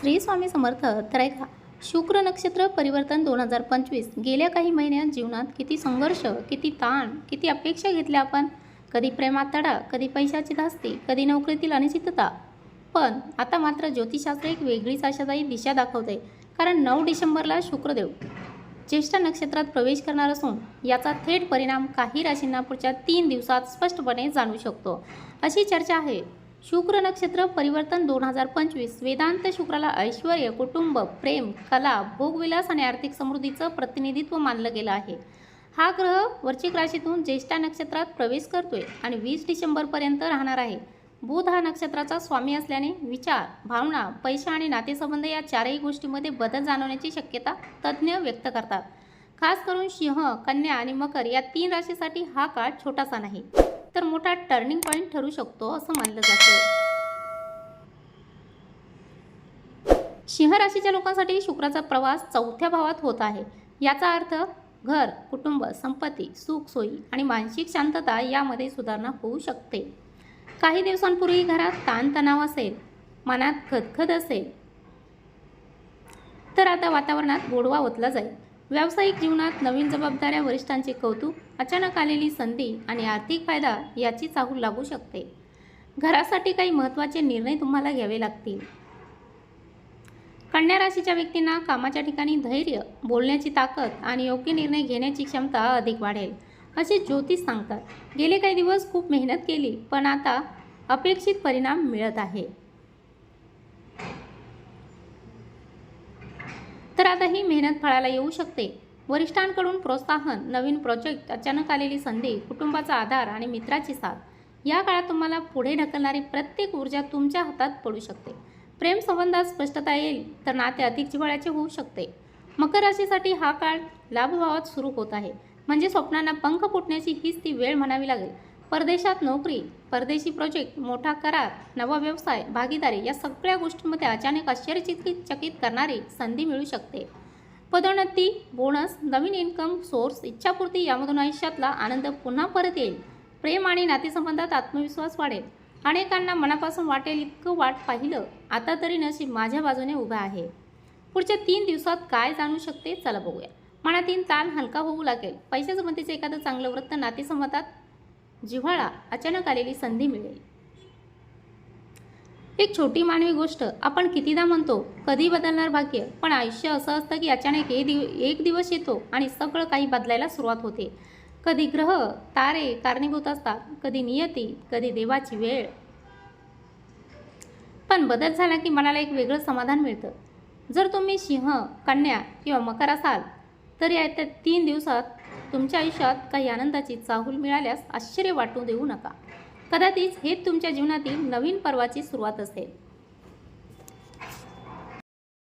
श्री स्वामी समर्थ. तर ऐका, शुक्र नक्षत्र परिवर्तन 2025 गेल्या काही महिन्यात जीवनात किती संघर्ष, किती ताण, किती अपेक्षा घेतल्या आपण. कधी प्रेमात तडा, कधी पैशाची धास्ती, कधी नोकरीतील अनिश्चितता. पण आता मात्र ज्योतिषशास्त्र एक वेगळीच आशादायी दिशा दाखवते. कारण 9 डिसेंबरला शुक्रदेव ज्येष्ठ नक्षत्रात प्रवेश करणार असून याचा थेट परिणाम काही राशींना पुढच्या 3 दिवसात स्पष्टपणे जाणू शकतो, अशी चर्चा आहे. शुक्र नक्षत्र परिवर्तन 2025 वेदांत शुक्राला ऐश्वर्य, कुटुंब, प्रेम, कला, भोगविलास आणि आर्थिक समृद्धीचं प्रतिनिधित्व मानलं गेलं आहे. हा ग्रह वृश्चिक राशीतून ज्येष्ठ नक्षत्रात प्रवेश करतोय आणि 20 डिसेंबरपर्यंत राहणार आहे. बुध हा नक्षत्राचा स्वामी असल्याने विचार, भावना, पैसा आणि नातेसंबंध या चारही गोष्टींमध्ये बदल जाणवण्याची शक्यता तज्ज्ञ व्यक्त करतात. खास करून सिंह, कन्या आणि मकर या 3 राशीसाठी हा काळ छोटासा नाही, तर मोठा टर्निंग पॉईंट ठरू शकतो असं मानलं जातं. सिंह राशीच्या लोकांसाठी शुक्राचा प्रवास 4थ्या भावात होत आहे. याचा अर्थ घर, कुटुंब, संपत्ती, सुख सोयी आणि मानसिक शांतता यामध्ये सुधारणा होऊ शकते. काही दिवसांपूर्वी घरात ताणतणाव असेल, मनात खदखद असेल, तर आता वातावरणात गोडवा ओतला जाईल. व्यावसायिक जीवनात नवीन जबाबदाऱ्या, वरिष्ठांचे कौतुक, अचानक आलेली संधी आणि आर्थिक फायदा याची चाहूल लागू शकते. घरासाठी काही महत्त्वाचे निर्णय तुम्हाला घ्यावे लागतील. कन्या राशीच्या व्यक्तींना कामाच्या ठिकाणी धैर्य, बोलण्याची ताकद आणि योग्य निर्णय घेण्याची क्षमता अधिक वाढेल, असे ज्योतिष सांगतात. गेले काही दिवस खूप मेहनत केली, पण आता अपेक्षित परिणाम मिळत आहे. तर आता ही मेहनत फळाला येऊ शकते. वरिष्ठांकडून प्रोत्साहन, नवीन प्रोजेक्ट, अचानक आलेली संधी, कुटुंबाचा आधार आणि मित्राची साथ या काळात तुम्हाला पुढे ढकलणारी प्रत्येक ऊर्जा तुमच्या हातात पडू शकते. प्रेम संबंधात स्पष्टता येईल, तर नाते अधिक जिव्हाळ्याचे होऊ शकते. मकर राशीसाठी हा काळ लाभभावात सुरू होत आहे, म्हणजे स्वप्नांना पंख फुटण्याची हीच ती वेळ म्हणावी लागेल. परदेशात नोकरी, परदेशी प्रोजेक्ट, मोठा करार, नवा व्यवसाय, भागीदारी या सगळ्या गोष्टींमध्ये अचानक आश्चर्यचकित करणारी संधी मिळू शकते. पदोन्नती, बोनस, नवीन इन्कम सोर्स, इच्छापूर्ती यामधून आयुष्यातला आनंद पुन्हा परत येईल. प्रेम आणि नातेसंबंधात आत्मविश्वास वाढेल. अनेकांना मनापासून वाटेल इतकं वाट पाहिलं, आता तरी नशीब माझ्या बाजूने उभा आहे. पुढच्या 3 दिवसात काय जाणू शकते, चला बघूया. मनातील ताण हलका होऊ लागेल. पैशासंबंधीचं एखादं चांगलं वृत्त, नातेसंबंधात जिव्हाळा, अचानक आलेली संधी मिळेल. एक छोटी मानवी गोष्ट आपण कितीदा म्हणतो, कधी बदलणार भाग्य, पण आयुष्य असं असतं की अचानक एक दिवस येतो आणि सगळं काही बदलायला सुरुवात होते. कधी ग्रह, तारे कारणीभूत असतात, कधी नियती, कधी देवाची वेळ. पण बदल झाला की मनाला एक वेगळं समाधान मिळतं. जर तुम्ही सिंह, कन्या किंवा मकर असाल, तर या 3 दिवसात तुमच्या आयुष्यात काही आनंदाची चाहूल मिळाल्यास आश्चर्य वाटू देऊ नका. कदाचित हे तुमच्या जीवनातील नवीन पर्वाची सुरुवात असेल.